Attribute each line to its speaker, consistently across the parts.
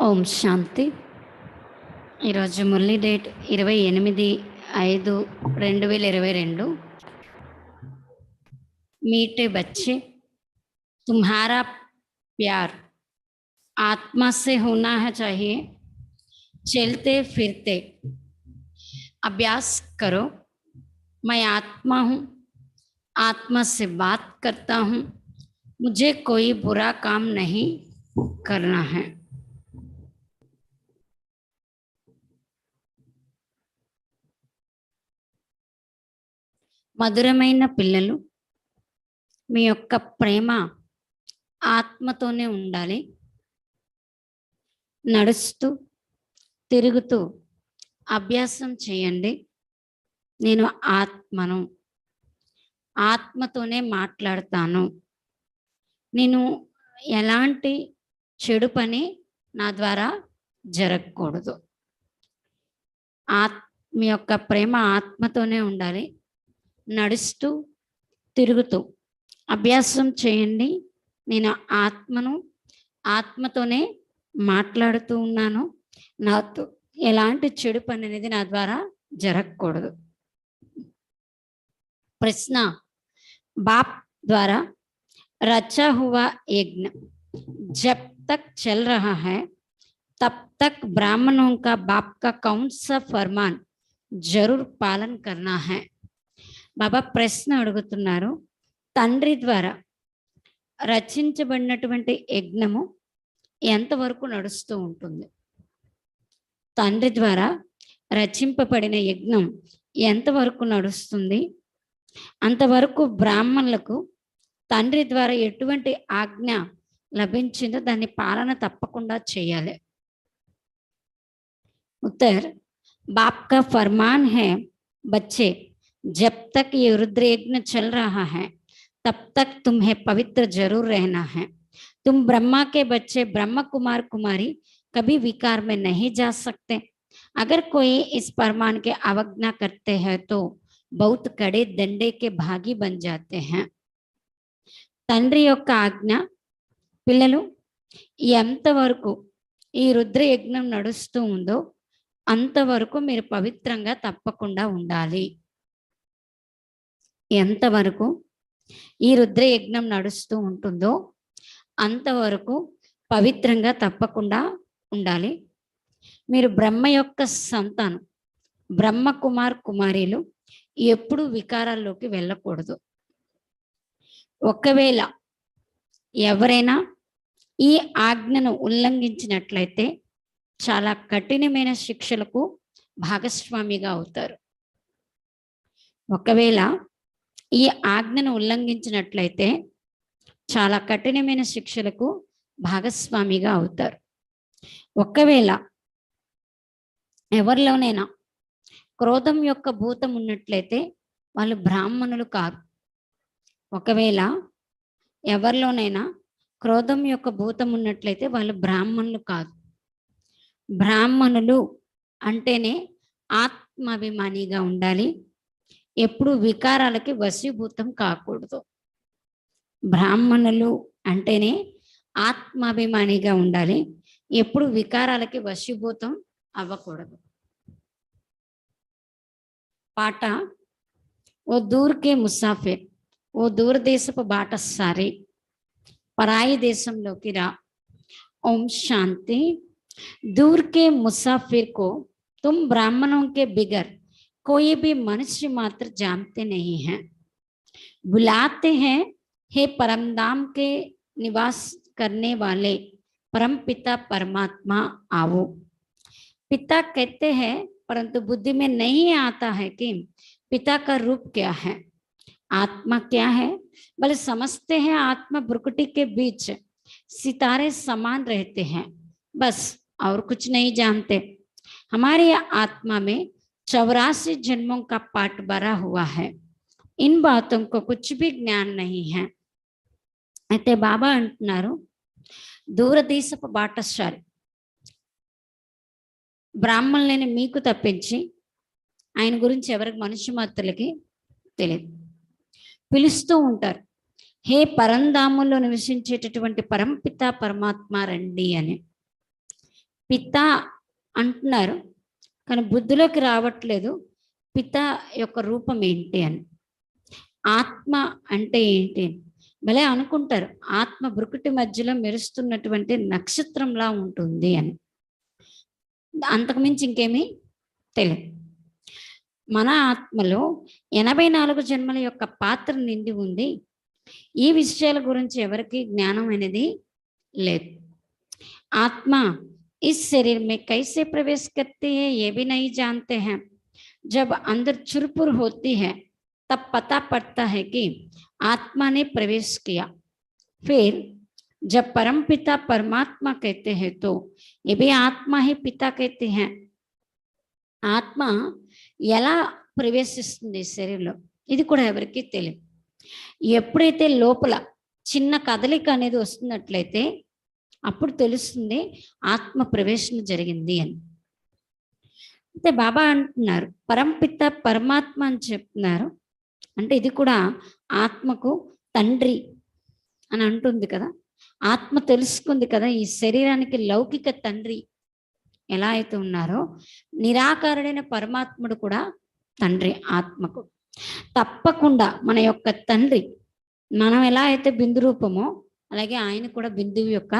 Speaker 1: ఓం శాంతి. ఈరోజు మురళి డేట్ 28/5/2022. मीठे बच्चे, तुम्हारा प्यार आत्मा से होना है चाहिए। चलते फिरते अभ्यास करो। मैं आत्मा हूँ, आत्मा से बात करता हूँ, मुझे कोई बुरा काम नहीं करना है। మధురమైన పిల్లలు, మీ యొక్క ప్రేమ ఆత్మతోనే ఉండాలి. నడుస్తూ తిరుగుతూ అభ్యాసం చేయండి. నేను ఆత్మను, ఆత్మతోనే మాట్లాడతాను. నేను ఎలాంటి చెడు పని నా ద్వారా జరగకూడదు. మీ యొక్క ప్రేమ ఆత్మతోనే ఉండాలి. నడుస్తూ తిరుగుతూ అభ్యాసం చేయండి. నేను ఆత్మను, ఆత్మతోనే మాట్లాడుతూ ఉన్నాను. నాతో ఎలాంటి చెడు పని అనేది నా ద్వారా జరగకూడదు. ప్రశ్న, బాప్ ద్వారా रचा हुआ यज्ञ जब तक चल रहा है तब तक ब्राह्मणों का बाप का कौन सा फरमान जरूर पालन करना है। బాబా ప్రశ్న అడుగుతున్నారు, తండ్రి ద్వారా రచించబడినటువంటి యజ్ఞము ఎంతవరకు నడుస్తూ ఉంటుంది? తండ్రి ద్వారా రచింపబడిన యజ్ఞం ఎంతవరకు నడుస్తుంది? అంతవరకు బ్రాహ్మణులకు తండ్రి ద్వారా ఎటువంటి ఆజ్ఞ లభించిందో దాన్ని పాలన తప్పకుండా చేయాలి. उत्तर, बाप का फरमान है, बच्चे जब तक ये रुद्र यज्ञ चल रहा है तब तक तुम्हें पवित्र जरूर रहना है। तुम ब्रह्मा के बच्चे ब्रह्म कुमार कुमारी कभी विकार में नहीं जा सकते। अगर कोई इस फरमान के अवज्ञा करते हैं तो बहुत कड़े दंडे के भागी बन जाते हैं। తండ్రి యొక్క ఆజ్ఞ, పిల్లలు ఎంతవరకు ఈ రుద్ర యజ్ఞం నడుస్తూ ఉందో అంతవరకు మీరు పవిత్రంగా తప్పకుండా ఉండాలి. ఎంతవరకు ఈ రుద్ర యజ్ఞం నడుస్తూ ఉంటుందో అంతవరకు పవిత్రంగా తప్పకుండా ఉండాలి. మీరు బ్రహ్మ యొక్క సంతానం, బ్రహ్మ కుమార్ కుమారీలు ఎప్పుడు వికారాల్లోకి వెళ్ళకూడదు. ఒకవేళ ఎవరైనా ఈ ఆజ్ఞను ఉల్లంఘించినట్లయితే చాలా కఠినమైన శిక్షలకు భాగస్వామిగా అవుతారు. ఒకవేళ ఈ ఆజ్ఞను ఉల్లంఘించినట్లయితే చాలా కఠినమైన శిక్షలకు భాగస్వామిగా అవుతారు. ఒకవేళ ఎవరిలోనైనా క్రోధం యొక్క భూతం ఉన్నట్లయితే వాళ్ళు బ్రాహ్మణులు కాదు. ఒకవేళ ఎవరిలోనైనా క్రోధం యొక్క భూతం ఉన్నట్లయితే వాళ్ళు బ్రాహ్మణులు కాదు. బ్రాహ్మణులు అంటేనే ఆత్మాభిమానిగా ఉండాలి. ఎప్పుడు వికారాలకి వశీభూతం కాకూడదు. బ్రాహ్మణులు అంటేనే ఆత్మాభిమానిగా ఉండాలి. ఎప్పుడు వికారాలకి వశీభూతం అవ్వకూడదు. పాట, ఓ దూర్ కే ముసాఫిర్, ఓ దూర దేశపు బాటసారి, పరాయి దేశంలోకి రా. ఓం శాంతి. दूर के मुसाफिर को तुम ब्राह्मणों के बिगर कोई भी मनुष्य मात्र जानते नहीं हैं। बुलाते हैं, हे परमधाम के निवास करने वाले परम पिता परमात्मा आओ। पिता कहते हैं परंतु बुद्धि में नहीं आता है कि पिता का रूप क्या है, आत्मा क्या है। भले समझते हैं आत्मा भ्रुकुटी के बीच सितारे समान रहते हैं, बस और कुछ नहीं जानते। हमारी आत्मा में 84 जन्मों का पाठ भरा हुआ है, इन बातों को कुछ भी ज्ञान नहीं है। అయితే బాబా అంటున్నారు, దూరదేశపు బాటసారి బ్రాహ్మణులని మీకు తప్పించి ఆయన గురించి ఎవరికి మనుష్య మాత్రులకి తెలియదు. పిలుస్తూ ఉంటారు, హే పరంధాముల్లో నివసించేటటువంటి పరంపిత పరమాత్మ రండి అని. పిత అంటున్నారు కానీ బుద్ధిలోకి రావట్లేదు పిత యొక్క రూపం ఏంటి అని. ఆత్మ అంటే ఏంటి భలే అనుకుంటారు, ఆత్మ బ్రుకుటి మధ్యలో మెరుస్తున్నటువంటి నక్షత్రంలా ఉంటుంది అని. అంతకుమించి ఇంకేమీ తెలియదు. మన ఆత్మలో 84 జన్మల యొక్క పాత్ర నిండి ఉంది. ఈ విషయాల గురించి ఎవరికి జ్ఞానం అనేది లేదు. ఆత్మ इस शरीर में कैसे प्रवेश करती है ये भी नहीं जानते हैं. जब अंदर चुरपुर होती है तब पता पड़ता है कि आत्मा ने प्रवेश किया. फिर जब परमपिता परमात्मा कहते हैं तो ये भी आत्मा ही पिता कहते हैं. ఆత్మ ఎలా ప్రవేశిస్తుంది శరీరంలో ఇది కూడా ఎవరికి తెలియదు. ఎప్పుడైతే లోపల చిన్న కదలిక అనేది వస్తున్నట్లయితే అప్పుడు తెలుస్తుంది ఆత్మ ప్రవేశం జరిగింది అని. అయితే బాబా అంటున్నారు పరంపిత పరమాత్మ అని చెప్తున్నారు. అంటే ఇది కూడా ఆత్మకు తండ్రి అని అంటుంది కదా. ఆత్మ తెలుసుకుంది కదా ఈ శరీరానికి లౌకిక తండ్రి ఎలా అయితే ఉన్నారో నిరాకారుడైన పరమాత్ముడు కూడా తండ్రి ఆత్మకు. తప్పకుండా మన యొక్క తండ్రి మనం ఎలా అయితే బిందు రూపమో అలాగే ఆయన కూడా బిందువు యొక్క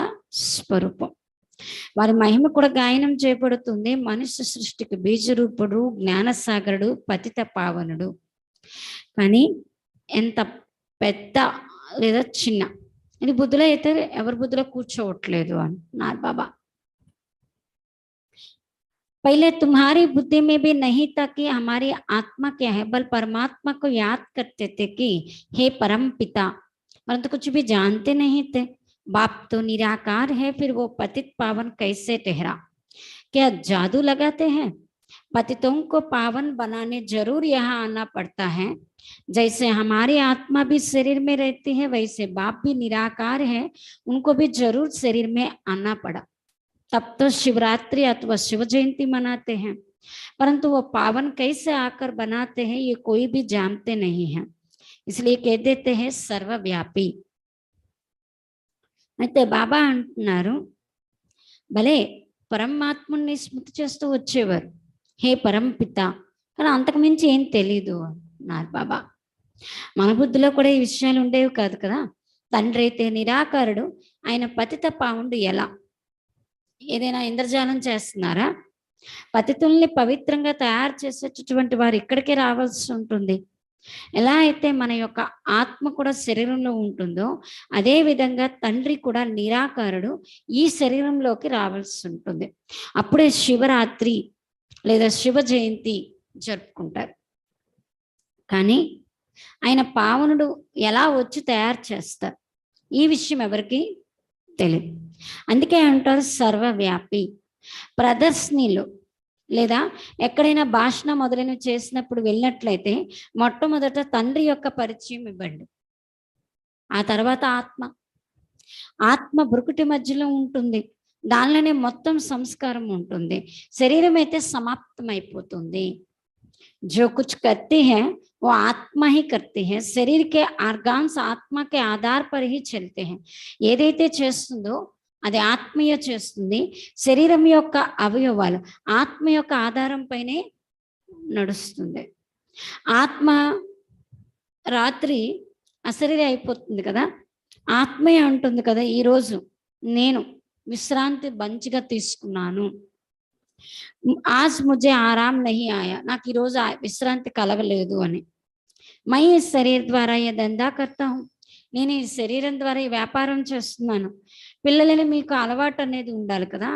Speaker 1: స్వరూపం. వారి మహిమ కూడా గాయనం చేయబడుతుంది. మనుష్య సృష్టికి బీజరూపుడు, జ్ఞానసాగరుడు, పతిత పావనుడు. కానీ ఎంత పెద్ద లేదా చిన్న ఇది బుద్ధిలో అయితే ఎవరి బుద్ధిలో కూర్చోవట్లేదు అంటున్నారు బాబా. पहले तुम्हारी बुद्धि में भी नहीं था कि हमारी आत्मा क्या है, बल परमात्मा को याद करते थे कि हे परम पिता, परंतु कुछ भी जानते नहीं थे. बाप तो निराकार है, फिर वो पतित पावन कैसे ठहरा? क्या जादू लगाते हैं? पतितों को पावन बनाने जरूर यहाँ आना पड़ता है. जैसे हमारी आत्मा भी शरीर में रहती है वैसे बाप भी निराकार है, उनको भी जरूर शरीर में आना पड़ा. तब तो शिवरात्रि अथवा शिव जयंती मनाते हैं, परंतु वो पावन कैसे आकर बनाते हैं ये कोई भी जानते नहीं है, इसलिए कह देते हैं सर्वव्यापी. అయితే బాబా అంటున్నారు భలే పరమాత్ముని స్మృతి చేస్తూ వచ్చేవారు హే పరంపిత, కానీ అంతకు మించి ఏం తెలీదు అన్నారు బాబా. మన బుద్ధిలో కూడా ఈ విషయాలు ఉండేవి కాదు కదా. తండ్రి అయితే నిరాకారుడు, ఆయన పతిత పావుండు ఎలా ఏదైనా ఇంద్రజాలం చేస్తున్నారా? పతితుల్ని పవిత్రంగా తయారు చేసేటటువంటి వారు ఇక్కడికే రావాల్సి ఉంటుంది. ఎలా అయితే మన యొక్క ఆత్మ కూడా శరీరంలో ఉంటుందో అదే విధంగా తండ్రి కూడా నిరాకారుడు ఈ శరీరంలోకి రావాల్సి ఉంటుంది. అప్పుడే శివరాత్రి లేదా శివ జయంతి జరుపుకుంటారు. కానీ ఆయన పావనుడు ఎలా వచ్చి తయారు చేస్తారు ఈ విషయం ఎవరికి తెలియదు. అందుకే అంటారు సర్వవ్యాపి. ప్రదర్శనలో లేదా ఎక్కడైనా భాషణ మొదలైనవి చేసినప్పుడు వెళ్ళినట్లయితే మొట్టమొదట తండ్రి యొక్క పరిచయం ఇవ్వండి, ఆ తర్వాత ఆత్మ బ్రుకుటి మధ్యలో ఉంటుంది, దానిలోనే మొత్తం సంస్కారం ఉంటుంది. శరీరం అయితే సమాప్తం అయిపోతుంది. जो कुछ करते हैं वो आत्मा ही करते हैं. शरीर के आर्गान्स आत्मा के आधार पर ही चलते हैं. ఏదైతే చేస్తుందో అది ఆత్మీయ చేస్తుంది. శరీరం యొక్క అవయవాలు ఆత్మ యొక్క ఆధారం పైనే నడుస్తుంది. ఆత్మ రాత్రి అశరీరి అయిపోతుంది కదా, ఆత్మీయ ఉంటుంది కదా ఈరోజు నేను విశ్రాంతి మంచిగా తీసుకున్నాను, आज मुझे आराम नहीं आया, నాకు ఈరోజు విశ్రాంతి కలగలేదు అని. मैं इस शरीर द्वारा ये धंधा करता हूँ, నేను ఈ శరీరం ద్వారా ఈ వ్యాపారం చేస్తున్నాను. పిల్లలని మీకు అలవాటు అనేది ఉండాలి కదా.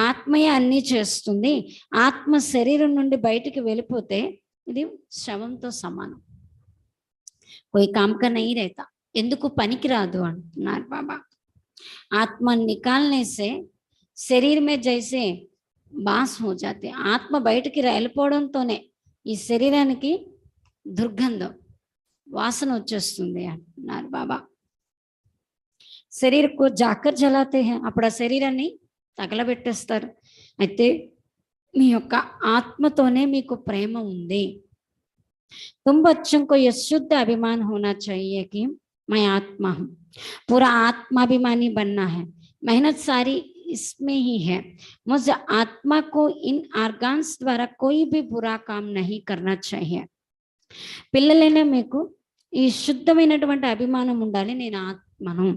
Speaker 1: ఆత్మయే అన్నీ చేస్తుంది. ఆత్మ శరీరం నుండి బయటికి వెళ్ళిపోతే ఇది శవంతో సమానం. कोई काम का नहीं रहता, ఎందుకు పనికి రాదు అంటున్నారు బాబా. ఆత్మ నికాల్నే సే శరీర్ మే జైసే బాస్ హో జాతే. ఆత్మ బయటికి వెళ్ళిపోవడంతోనే ఈ శరీరానికి దుర్గంధం వాసన వచ్చేస్తుంది అంటున్నారు బాబా. శరీరకు జాకర్ జలాతే హై, అప్పుడు ఆ శరీరాన్ని తగలబెట్టేస్తారు. అయితే మీ యొక్క ఆత్మతోనే మీకు ప్రేమ ఉంది. तुम बच्चों को यह शुद्ध अभिमान होना चाहिए कि मैं आत्मा हूँ। पूरा आत्माभिमानी बनना है, मेहनत सारी इसमें ही है। मुझ आत्मा को इन ఆర్గాన్స్ ద్వారా कोई भी बुरा काम नहीं करना चाहिए। పిల్లలైనా మీకు ఈ శుద్ధమైనటువంటి అభిమానం ఉండాలి, నేను ఆత్మను,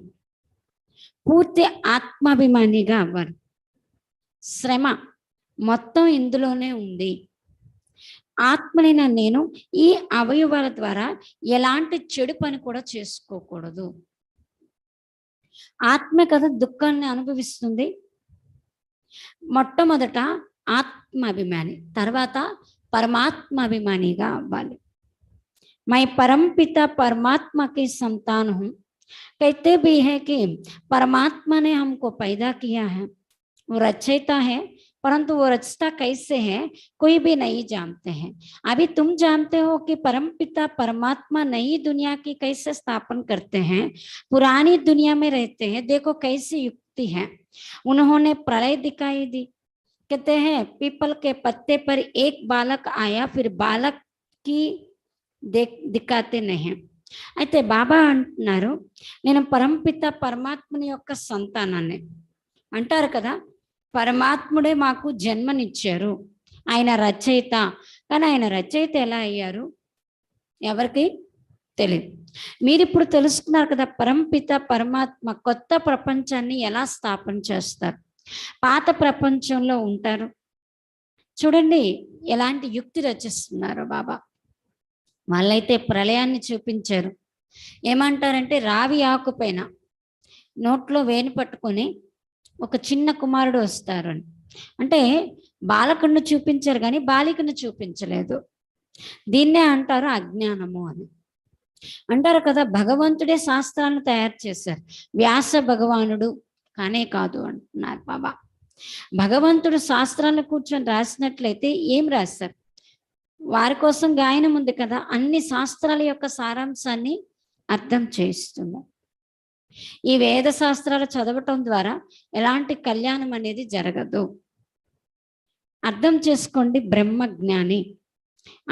Speaker 1: పూర్తి ఆత్మాభిమానిగా అవ్వాలి. శ్రమ మొత్తం ఇందులోనే ఉంది. ఆత్మనైన నేను ఈ అవయవాల ద్వారా ఎలాంటి చెడు పని కూడా చేసుకోకూడదు. ఆత్మ కదా దుఃఖాన్ని అనుభవిస్తుంది. మొట్టమొదట ఆత్మాభిమాని, తర్వాత परमात्माभिमानीगा अव्वाली। मैं परमपिता परमात्मा की संतान हूँ। कहते भी है कि परमात्मा ने हमको पैदा किया है, वो रचयिता है, परंतु वो रचता कैसे है कोई भी नहीं जानते हैं। अभी तुम जानते हो कि परमपिता परमात्मा नई दुनिया की कैसे स्थापन करते हैं, पुरानी दुनिया में रहते हैं। देखो कैसी युक्ति है, उन्होंने प्रलय दिखाई दी। कहते हैं पीपल के पत्ते पर एक बालक आया, फिर बालक की दिखाते नहीं। అయితే బాబా అంటున్నారు, నేను పరమపిత పరమాత్మని యొక్క సంతానాన్ని అంటారు కదా. పరమాత్ముడే మాకు జన్మనిచ్చారు, ఆయన రచయిత. కానీ ఆయన రచయిత ఎలా అయ్యారు ఎవరికి తెలియదు. మీరు ఇప్పుడు తెలుసుకున్నారు కదా, పరమపిత పరమాత్మ కొత్త ప్రపంచాన్ని ఎలా స్థాపన చేస్తారు. పాత ప్రపంచంలో ఉంటారు. చూడండి ఎలాంటి యుక్తి రచిస్తున్నారు బాబా. వాళ్ళైతే ప్రళయాన్ని చూపించారు. ఏమంటారంటే రావి ఆకు పైన నోట్లో వేణి పట్టుకొని ఒక చిన్న కుమారుడు వస్తారు అని. అంటే బాలకుడిని చూపించారు కానీ బాలికను చూపించలేదు. దీన్నే అంటారు అజ్ఞానము అని అంటారు కదా. భగవంతుడే శాస్త్రాలను తయారు చేశారు, వ్యాస భగవానుడు కానే కాదు అంటున్నారు బాబా. భగవంతుడు శాస్త్రాలను కూర్చొని రాసినట్లయితే ఏం రాస్తారు, వారి కోసం గాయనం ఉంది కదా. అన్ని శాస్త్రాల యొక్క సారాంశాన్ని అర్థం చేయిస్తుంది. ఈ వేద శాస్త్రాలు చదవటం ద్వారా ఎలాంటి కళ్యాణం అనేది జరగదు. అర్థం చేసుకోండి. బ్రహ్మ జ్ఞాని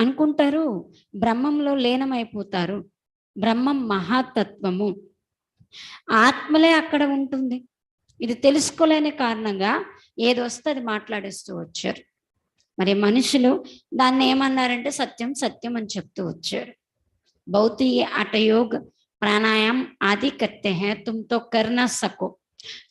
Speaker 1: అనుకుంటారు, బ్రహ్మంలో లీనమైపోతారు. బ్రహ్మం మహాతత్వము, ఆత్మలే అక్కడ ఉంటుంది. ఇది తెలుసుకోలేని కారణంగా ఏది వస్తే అది మాట్లాడేస్తూ వచ్చారు. మరి మనుషులు దాన్ని ఏమన్నారంటే సత్యం సత్యం అని చెప్తూ వచ్చారు. భౌతిక అటయోగ प्राणायाम आदि करते हैं, तुम तो कर ना सको,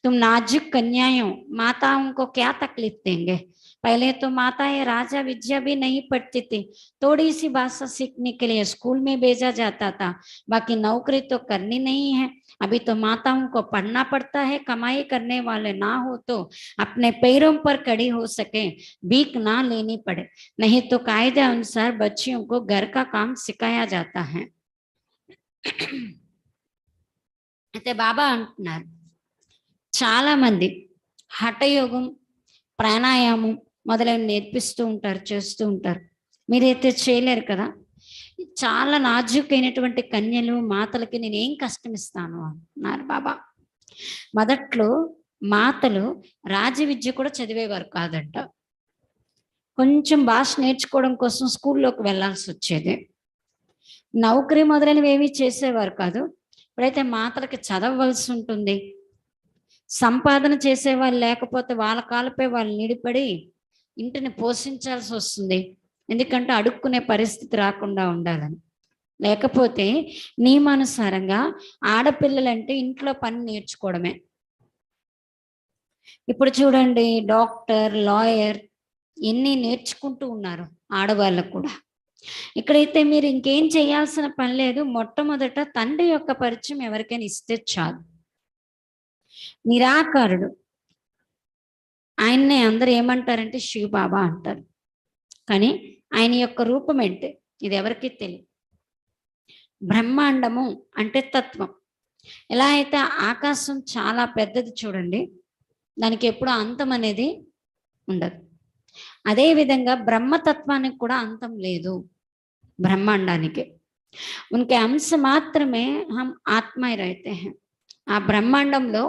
Speaker 1: तुम नाजुक कन्याओं माताओं को क्या तकलीफ देंगे। पहले तो माताएं राजा विद्या भी नहीं पढ़ती थी, थोड़ी सी भाषा सीखने के लिए स्कूल में भेजा जाता था, बाकी नौकरी तो करनी नहीं है। अभी तो माताओं को पढ़ना पड़ता है, कमाई करने वाले ना हो तो अपने पैरों पर खड़ी हो सके, भीख ना लेनी पड़े, नहीं तो कायदे अनुसार बच्चियों को घर का काम सिखाया जाता है। అయితే బాబా అంటున్నారు, చాలా మంది హఠయోగం ప్రాణాయామం మొదలైన నేర్పిస్తూ ఉంటారు, చేస్తూ ఉంటారు. మీరైతే చేయలేరు కదా. చాలా నాజూకైనటువంటి కన్యలు మాతలకి నేను ఏం కష్టం ఇస్తాను అన్నారు బాబా. మొదట్లో మాతలు రాజవిద్య కూడా చదివేవారు కాదంట. కొంచెం భాష నేర్చుకోవడం కోసం స్కూల్లోకి వెళ్ళాల్సి వచ్చేది. నౌకరీ మొదలైనవి ఏమీ చేసేవారు కాదు. ఇప్పుడైతే మాతలకి చదవవలసి ఉంటుంది. సంపాదన చేసేవాళ్ళు లేకపోతే వాళ్ళ కాళ్ళపై వాళ్ళు నిడిపడి ఇంటిని పోషించాల్సి వస్తుంది. ఎందుకంటే అడుక్కునే పరిస్థితి రాకుండా ఉండాలని. లేకపోతే నియమానుసారంగా ఆడపిల్లలంటే ఇంట్లో పని నేర్చుకోవడమే. ఇప్పుడు చూడండి, డాక్టర్, లాయర్ ఎన్ని నేర్చుకుంటూ ఉన్నారు ఆడవాళ్ళకు కూడా. ఇక్కడైతే మీరు ఇంకేం చేయాల్సిన పని లేదు. మొట్టమొదట తండ్రి యొక్క పరిచయం ఎవరికైనా ఇస్తే చాలు. నిరాకారుడు, ఆయన్నే అందరూ ఏమంటారంటే శివబాబా అంటారు. కానీ ఆయన యొక్క రూపం ఏంటి ఇది ఎవరికి తెలియదు. బ్రహ్మాండము అంటే తత్వం. ఎలా అయితే ఆకాశం చాలా పెద్దది చూడండి, దానికి ఎప్పుడు అంతం అనేది ఉండదు. అదే విధంగా బ్రహ్మతత్వానికి కూడా అంతం లేదు. ब्रह्मांडानिके उनके अंश मात्रमे हम आत्मा रहते हैं। आ ब्रह्मांडंलो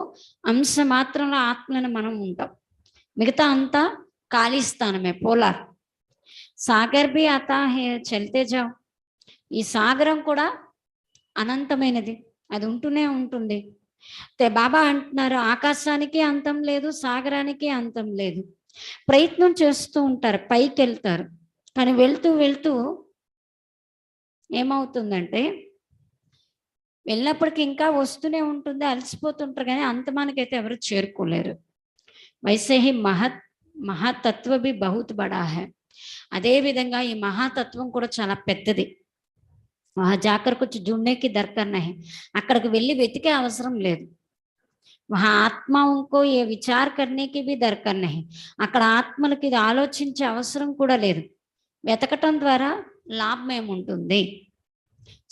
Speaker 1: अंश मात्रंलो आत्मలను మనం ఉంటాం. మిగతా అంతా ఖాళీ స్థానమే, పోలార్. సాగర్ भी आता है, चलते जाओ. ఈ సాగరం కూడా అనంతమైనది. అది ఉంటూనే ఉంటుంది. బాబా అంటున్నారు, ఆకాశానికి అంతం లేదు, సాగరానికి అంతం లేదు. ప్రయత్నం చేస్తూ ఉంటారు, పైకి వెళ్తారు. కానీ వెళ్తూ వెళ్తూ ఏమవుతుందంటే, వెళ్ళినప్పటికి ఇంకా వస్తూనే ఉంటుంది, అలసిపోతుంటారు, కానీ అంతమానికైతే ఎవరు చేరుకోలేరు. वैसे ही మహాతత్వ भी बहुत बड़ा है. అదే విధంగా ఈ మహాతత్వం కూడా చాలా పెద్దది. वहाँ जाकर कुछ ढूंढने की दरकार नहीं. అక్కడికి వెళ్ళి వెతికే అవసరం లేదు. वहाँ ఆత్మओं को ये विचार करने की भी दरकार नहीं. అక్కడ ఆత్మలకి ఇది ఆలోచించే అవసరం కూడా లేదు. వెతకటం ద్వారా లాభం ఏముంటుంది?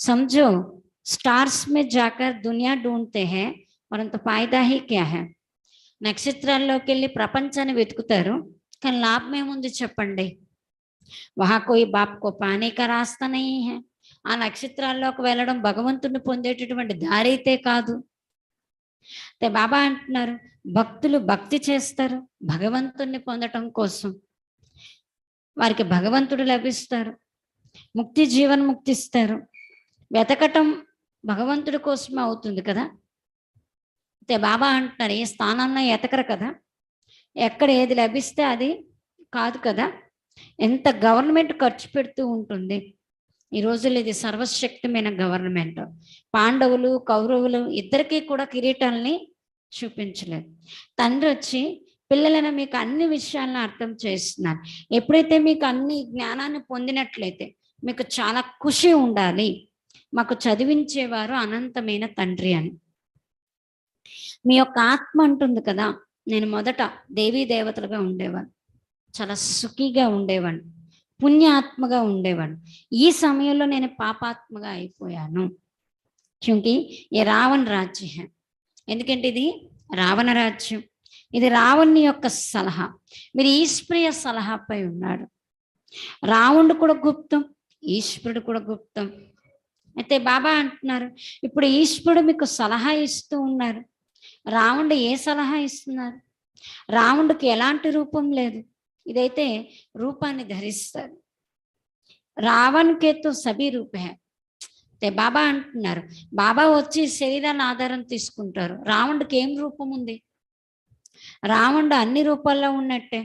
Speaker 1: समझो, स्टार्स में जाकर दुनिया ढूंढते हैं, परंतु फायदा ही क्या है? నక్షత్రాల్లోకి వెళ్ళి ప్రపంచాన్ని వెతుకుతారు, కానీ లాభం ఏముంది చెప్పండి? వహా కోయి బాప్ కో పానే కా రాస్తా నహీ హై. ఆ నక్షత్రాల్లోకి వెళ్ళడం భగవంతుని పొందేటటువంటి దారి అయితే కాదు. బాబా అంటున్నారు, భక్తులు భక్తి చేస్తారు భగవంతుణ్ణి పొందటం కోసం. వారికి భగవంతుడు లభిస్తారు, ముక్తి జీవన్ముక్తి ఇస్తారు. వెతకటం భగవంతుడి కోసమే అవుతుంది కదా. బాబా అంటున్నారు, ఏ స్థానంలో ఎతకరు కదా, ఎక్కడ ఏది లభిస్తే అది కాదు కదా. ఎంత గవర్నమెంట్ ఖర్చు పెడుతూ ఉంటుంది. ఈ రోజుల్లో ఇది సర్వశక్తిమైన గవర్నమెంట్. పాండవులు కౌరవులు ఇద్దరికీ కూడా కిరీటాలని చూపించలేదు. తండ్రి వచ్చి, పిల్లలను మీకు అన్ని విషయాలను అర్థం చేస్తున్నాను. ఎప్పుడైతే మీకు అన్ని జ్ఞానాన్ని పొందినట్లయితే మీకు చాలా ఖుషి ఉండాలి. మాకు చదివించేవారు అనంతమైన తండ్రి అని. మీ యొక్క ఆత్మ అంటుంది కదా, నేను మొదట దేవీ దేవతలుగా ఉండేవాడు, చాలా సుఖీగా ఉండేవాడు, పుణ్యాత్మగా ఉండేవాడు. ఈ సమయంలో నేను పాపాత్మగా అయిపోయాను. క్యూంకి ఏ రావణ రాజ్యం. ఎందుకంటే ఇది రావణ రాజ్యం, ఇది రావణుని యొక్క సలహా. మీరు ఈశ్వరీయ సలహాపై ఉన్నాడు. రావణుడు కూడా గుప్తం, ఈశ్వరుడు కూడా గుప్తం. అయితే బాబా అంటున్నారు, ఇప్పుడు ఈశ్వరుడు మీకు సలహా ఇస్తూ ఉన్నారు. రావణుడు ఏ సలహా ఇస్తున్నారు? రావణుడికి ఎలాంటి రూపం లేదు, ఇదైతే రూపాన్ని ధరిస్తారు. రావణ్కే తో సభీ రూప హై. బాబా అంటున్నారు, బాబా వచ్చి శరీరాన్ని ఆధారం తీసుకుంటారు. రావణుడికి ఏం రూపం ఉంది? రావణుడు అన్ని రూపాల్లో ఉన్నట్టే.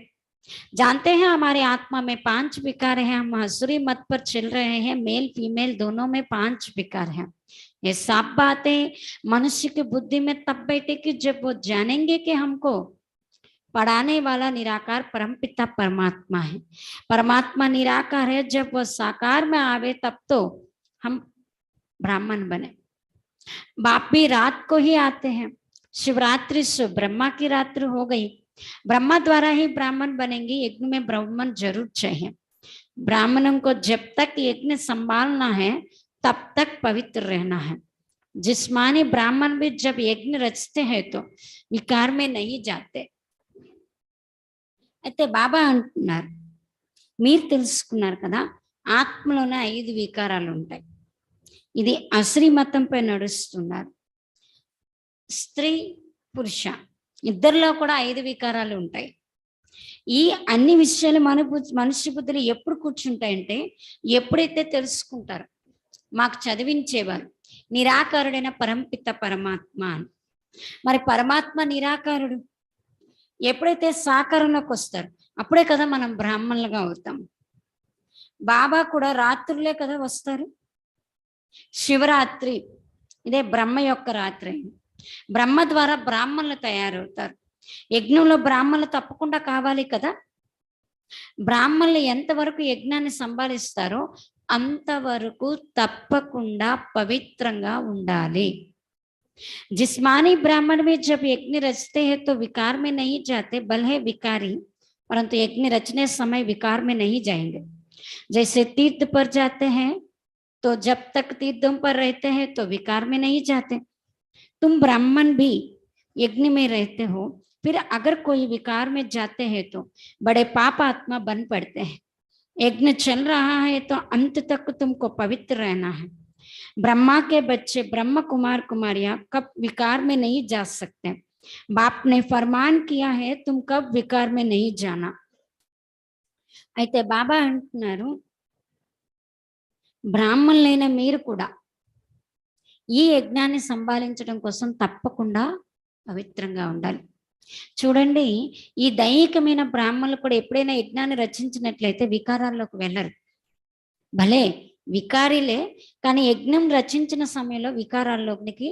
Speaker 1: जानते हैं हमारी आत्मा में 5 विकार हैं, हम हसूरी मत पर चल रहे हैं, मेल फीमेल दोनों में 5 विकार हैं. ये सब बातें मनुष्य की बुद्धि में तब बैठेगी जब वो जानेंगे कि हमको पढ़ाने वाला निराकार परमपिता परमात्मा है. परमात्मा निराकार है. जब वह साकार में आवे तब तो हम ब्राह्मण बने. बाप भी रात को ही आते हैं. शिवरात्रि से ब्रह्मा की रात्रि हो गई. ब्रह्मा द्वारा ही ब्राह्मण बनेंगे. यज्ञ में ब्राह्मण जरूर चाहिए. ब्राह्मणों को जब तक यज्ञ संभालना है तब तक पवित्र रहना है. जिस्मानी ब्राह्मण भी जब यज्ञ रचते हैं तो विकार में नहीं जाते. అయితే బాబా అంటున్నారు, మీరు తెలుసుకున్నారు కదా, ఆత్మలోనే 5 వికారాలు ఉంటాయి. ఇది అశ్రీ మతంపై నడుస్తున్నారు. స్త్రీ పురుష ఇద్దరిలో కూడా 5 వికారాలు ఉంటాయి. ఈ అన్ని విషయాలు మనుష్య బుద్ధులు ఎప్పుడు కూర్చుంటాయంటే, ఎప్పుడైతే తెలుసుకుంటారు. మాకు చదివించేవారు నిరాకారుడైన పరంపిత పరమాత్మ అని. మరి పరమాత్మ నిరాకారుడు. ఎప్పుడైతే సాకారంలోకి వస్తారు అప్పుడే కదా మనం బ్రాహ్మణులుగా అవుతాం. బాబా కూడా రాత్రులే కదా వస్తారు. శివరాత్రి ఇదే బ్రహ్మ యొక్క రాత్రి. బ్రహ్మ ద్వారా బ్రాహ్మణులు తయారవుతారు. యజ్ఞంలో బ్రాహ్మణులు తప్పకుండా కావాలి కదా. బ్రాహ్మణులు ఎంతవరకు యజ్ఞాన్ని సంభాలిస్తారో అంతవరకు తప్పకుండా పవిత్రంగా ఉండాలి. जिस्मानी ब्राह्मण में जब यज्ञ रचते हैं तो विकार में नहीं जाते, बल है विकारी, परंतु यज्ञ रचने समय विकार में नहीं जाएंगे. जैसे तीर्थ पर जाते हैं तो जब तक तीर्थों पर रहते हैं तो विकार में नहीं जाते. तुम ब्राह्मण भी यज्ञ में रहते हो, फिर अगर कोई विकार में जाते हैं तो बड़े पाप आत्मा बन पड़ते हैं. यज्ञ चल रहा है तो अंत तक तुमको पवित्र रहना है. ब्रह्मा के बच्चे ब्रह्म कुमार कुमारियां कब विकार में नहीं जा सकते. बाप ने फरमान किया है तुम कब विकार में नहीं जाना. అయితే బాబా అంటున్నారు, బ్రాహ్మణులైన మీరు కూడా ఈ యజ్ఞాన్ని సంభాళించడం కోసం తప్పకుండా పవిత్రంగా ఉండాలి. చూడండి, ఈ దైహికమైన బ్రాహ్మణులు కూడా ఎప్పుడైనా యజ్ఞాన్ని రచించినట్లయితే వికారాల్లోకి వెళ్ళరు. భలే వికారిలే, కానీ యజ్ఞం రచించిన సమయంలో వికారాల్లోనికి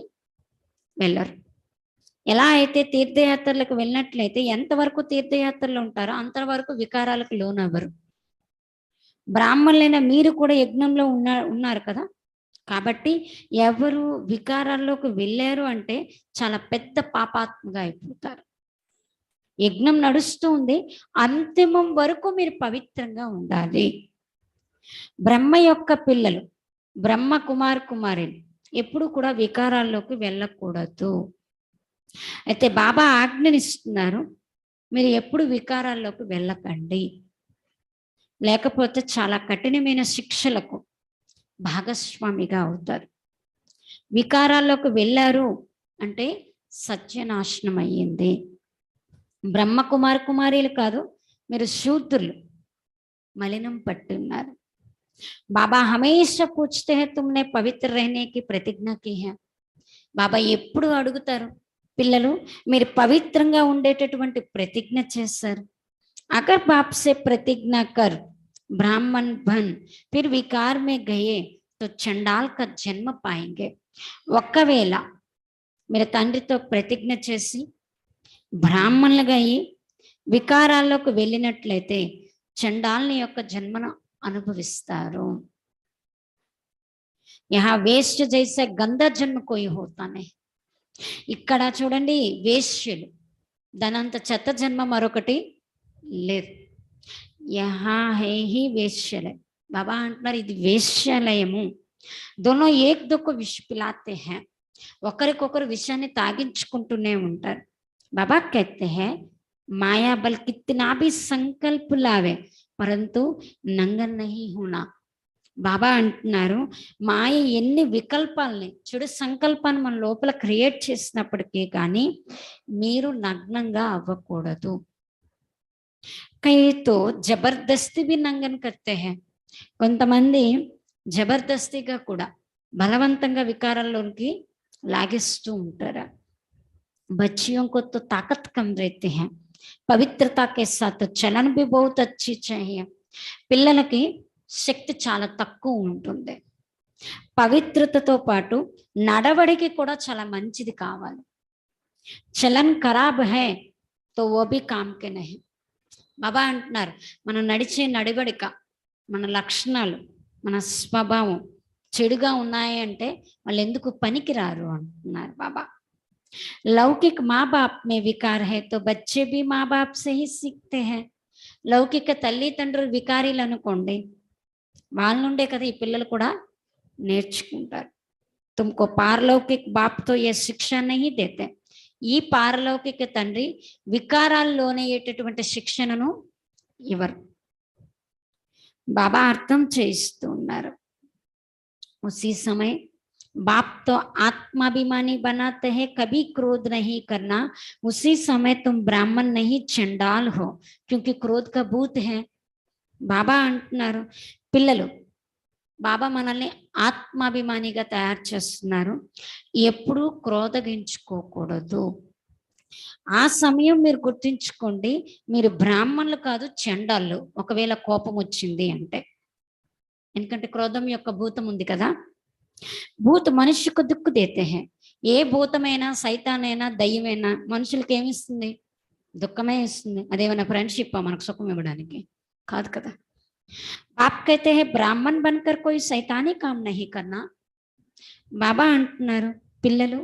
Speaker 1: వెళ్ళరు. ఎలా అయితే తీర్థయాత్రలకు వెళ్ళినట్లయితే ఎంతవరకు తీర్థయాత్రలు ఉంటారో అంతవరకు వికారాలకు లోనవ్వరు. బ్రాహ్మణులైన మీరు కూడా యజ్ఞంలో ఉన్నారు కదా, కాబట్టి ఎవరు వికారాల్లోకి వెళ్ళారు అంటే చాలా పెద్ద పాపాత్మగా అయిపోతారు. యజ్ఞం నడుస్తూ ఉంది, అంతిమం వరకు మీరు పవిత్రంగా ఉండాలి. బ్రహ్మ యొక్క పిల్లలు, బ్రహ్మ కుమారులు ఎప్పుడు కూడా వికారాల్లోకి వెళ్ళకూడదు. అయితే బాబా ఆజ్ఞనిస్తున్నారు, మీరు ఎప్పుడు వికారాల్లోకి వెళ్ళకండి, లేకపోతే చాలా కఠినమైన శిక్షలకు భాగస్వామిగా అవుతారు. వికారాల్లోకి వెళ్ళారు అంటే సత్యనాశనం అయ్యింది. బ్రహ్మ కుమారులు కాదు, మీరు శూద్రులు, మలినం పట్టి ఉన్నారు. బాబా హమేషా పూछते हैं तुमने पवित्र रहने की प्रतिज्ञा की है. బాబా ఎప్పుడు అడుగుతారు, పిల్లలు మీరు పవిత్రంగా ఉండేటటువంటి ప్రతిజ్ఞ చేశారు. अगर बाप से प्रतिज्ञा कर ब्राह्मण बन फिर विकार में गए तो चंडाल का जन्म पाएंगे. ఒక్కవేళ మీరు తండ్రితో ప్రతిజ్ఞ చేసి బ్రాహ్మణులుగా అయ్యి వికారాల్లోకి వెళ్ళినట్లయితే చండాల్ని యొక్క జన్మను అనుభవిస్తారు. యహా వేశ్య జైసే గందా జన్మ కోయి హోతానే. ఇక్కడ చూడండి, వేశ్యలు, దానంత చెత్త జన్మ మరొకటి లేదు. యహా హే హీ వేశ్యలే. బాబా అంటున్నారు ఇది వేశ్యాలయము. దోనో ఏక్ దొక్క విష పిలాతే హే, ఒకరికొకరు విషయాన్ని తాగించుకుంటూనే ఉంటారు. బాబా कहते हैं माया बल कितना भी संकल्प लावे परंतु नंगन नहीं होना. బాబా అంటున్నారు మాయ ఎన్ని వికల్పాలని, చెడు సంకల్పాన్ని మన లోపల క్రియేట్ చేసినప్పటికీ కానీ మీరు నగ్నంగా అవ్వకూడదు. కైతో జబర్దస్తి బి నంగన్ కర్తే హై. కొంతమంది జబర్దస్తిగా కూడా బలవంతంగా వికారాల్లోకి లాగేస్తూ ఉంటారు. बच्चियों को तो ताकत कम रहते हैं, पवित्रता के साथ चलन भी बहुत अच्छी चाहिए. పిల్లలకి శక్తి చాలా తక్కువ ఉంటుంది. పవిత్రతతో పాటు నడవడికి కూడా చాలా మంచిది కావాలి. చలన్ ఖరాబ్ హై తో ఓ భీ కామ్ కే నహీ. బాబా అంటున్నారు మనం నడిచే నడవడిక, మన లక్షణాలు, మన స్వభావం చెడుగా ఉన్నాయి అంటే వాళ్ళు ఎందుకు పనికిరారు అంటున్నారు బాబా. लौकिक माँ बाप में विकार है तो बच्चे भी माँ बाप से ही सीखते हैं. లౌకిక తల్లిదండ్రులు వికారీలు అనుకోండి, వాళ్ళ నుండే కదా ఈ పిల్లలు కూడా నేర్చుకుంటారు. తుమ్కో పారలౌకిక బాప్తో ఏ శిక్ష నహీ దేతే. ఈ పారలౌకిక తండ్రి వికారాల్లోనేటటువంటి శిక్షణను ఇవ్వరు. బాబా అర్థం చేయిస్తూ ఉన్నారు. ఉసి సమయ बाप तो आत्माभिमानी बनाते हैं, कभी क्रोध नहीं करना. उसी समय तुम ब्राह्मण नहीं चंडाल हो, क्योंकि क्रोध का भूत है. బాబా అంటున్నారు పిల్లలు, బాబా మనల్ని ఆత్మాభిమానిగా తయారు చేస్తున్నారు. ఎప్పుడూ క్రోధగించుకోకూడదు. ఆ సమయం మీరు గుర్తించుకోండి, మీరు బ్రాహ్మణులు కాదు చండాళ్ళు ఒకవేళ కోపం వచ్చింది అంటే. ఎందుకంటే క్రోధం యొక్క భూతం ఉంది కదా. భూత మనుష్యకు దుక్కు దేతే హై. ఏ భూతమైనా సైతానైనా దయ్యమైనా మనుషులకి ఏమిస్తుంది? దుఃఖమే ఇస్తుంది. అదేమైనా ఫ్రెండ్షిప్ మనకు సుఖం ఇవ్వడానికి కాదు కదా. బాప్ కైతే హై బ్రాహ్మణ్ బన్కర్ కోయి సైతానీ కామ్ నహీ కర్నా. బాబా అంటున్నారు పిల్లలు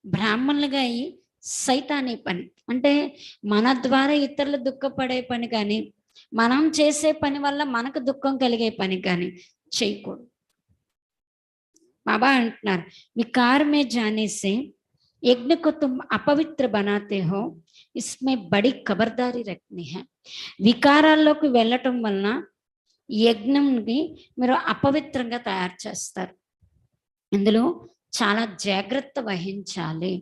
Speaker 1: బ్రాహ్మణులుగా అయ్యి సైతానీ పని అంటే మన ద్వారా ఇతరులు దుఃఖపడే పని కానీ, మనం చేసే పని వల్ల మనకు దుఃఖం కలిగే పని కానీ చేయకూడదు. बाबा अंటున్నారు विकार में जाने से यज्ञ को तुम अपवित्र बनाते हो, इसमें बड़ी खबरदारी रखनी है. వికారాల్లోకి వెళ్ళటం వలన యజ్ఞంని మీరు అపవిత్రంగా తయారు చేస్తారు. ఇందులో చాలా జాగ్రత్త వహించాలి.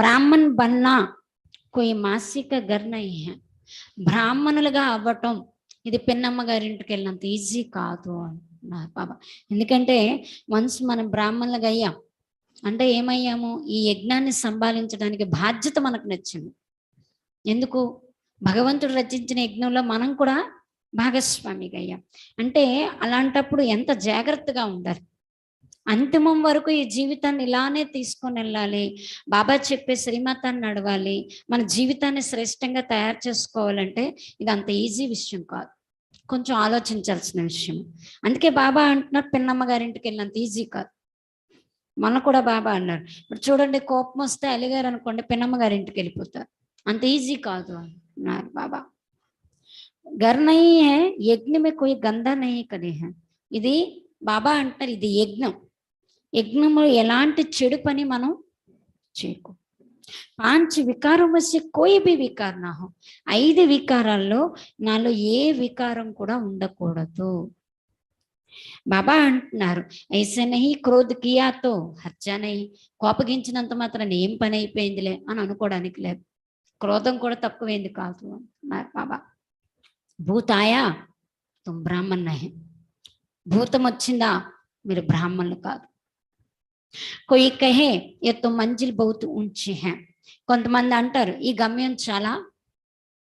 Speaker 1: బ్రాహ్మణ్ బన్నా కోయి మాసిక గర్ నహీ హై. బ్రాహ్మణులుగా అవ్వటం ఇది పెన్నమ్మ గారింటికి వెళ్ళినంత ఈజీ కాదు అంటున్నారు బాబా. ఎందుకంటే వన్స్ మనం బ్రాహ్మణులుగా అయ్యాం, అంటే ఏమయ్యాము, ఈ యజ్ఞాన్ని సంభాళించడానికి బాధ్యత మనకు నచ్చింది. ఎందుకు? భగవంతుడు రచించిన యజ్ఞంలో మనం కూడా భాగస్వామిగా అయ్యాం. అంటే అలాంటప్పుడు ఎంత జాగ్రత్తగా ఉండాలి. అంతిమం వరకు ఈ జీవితాన్ని ఇలానే తీసుకొని వెళ్ళాలి, బాబా చెప్పే శ్రీమతాన్ని నడవాలి, మన జీవితాన్ని శ్రేష్టంగా తయారు చేసుకోవాలంటే ఇది అంత ఈజీ విషయం కాదు, కొంచెం ఆలోచించాల్సిన విషయం. అందుకే బాబా అంటున్నారు, పిన్నమ్మ గారింటికి వెళ్ళినంత ఈజీ కాదు. మొన్న కూడా బాబా అన్నారు, ఇప్పుడు చూడండి, కోపం వస్తే అలిగారు అనుకోండి, పిన్నమ్మ గారింటికి వెళ్ళిపోతారు. అంత ఈజీ కాదు అన్నారు బాబా. घर नहीं है यज्ञ में कोई गंदा नहीं करे है. ఇది బాబా అంటారు, ఇది యజ్ఞం. యజ్ఞంలో ఎలాంటి చెడు పని మనం చేయకు. 5 వికారం వచ్చి కోయి బి వికార్ నా హో. 5 వికారాల్లో నాలో ఏ వికారం కూడా ఉండకూడదు. బాబా అంటున్నారు, ఐసే నహీ క్రోధ్ కియాతో హర్జా నహీ. కోపగించినంత మాత్రం ఏం పని అయిపోయిందిలే అని అనుకోవడానికి లేదు. క్రోధం కూడా తక్కువైంది కాదు అన్నారు బాబా. భూతాయా తుమ్ బ్రాహ్మణ్ నహీ. భూతం వచ్చిందా, మీరు బ్రాహ్మణులు కాదు. కోయి కహే ఏ తుమ్ మంజిల్ బహుత్ ఊంచి హై. కొంతమంది అంటారు ఈ గమ్యం చాలా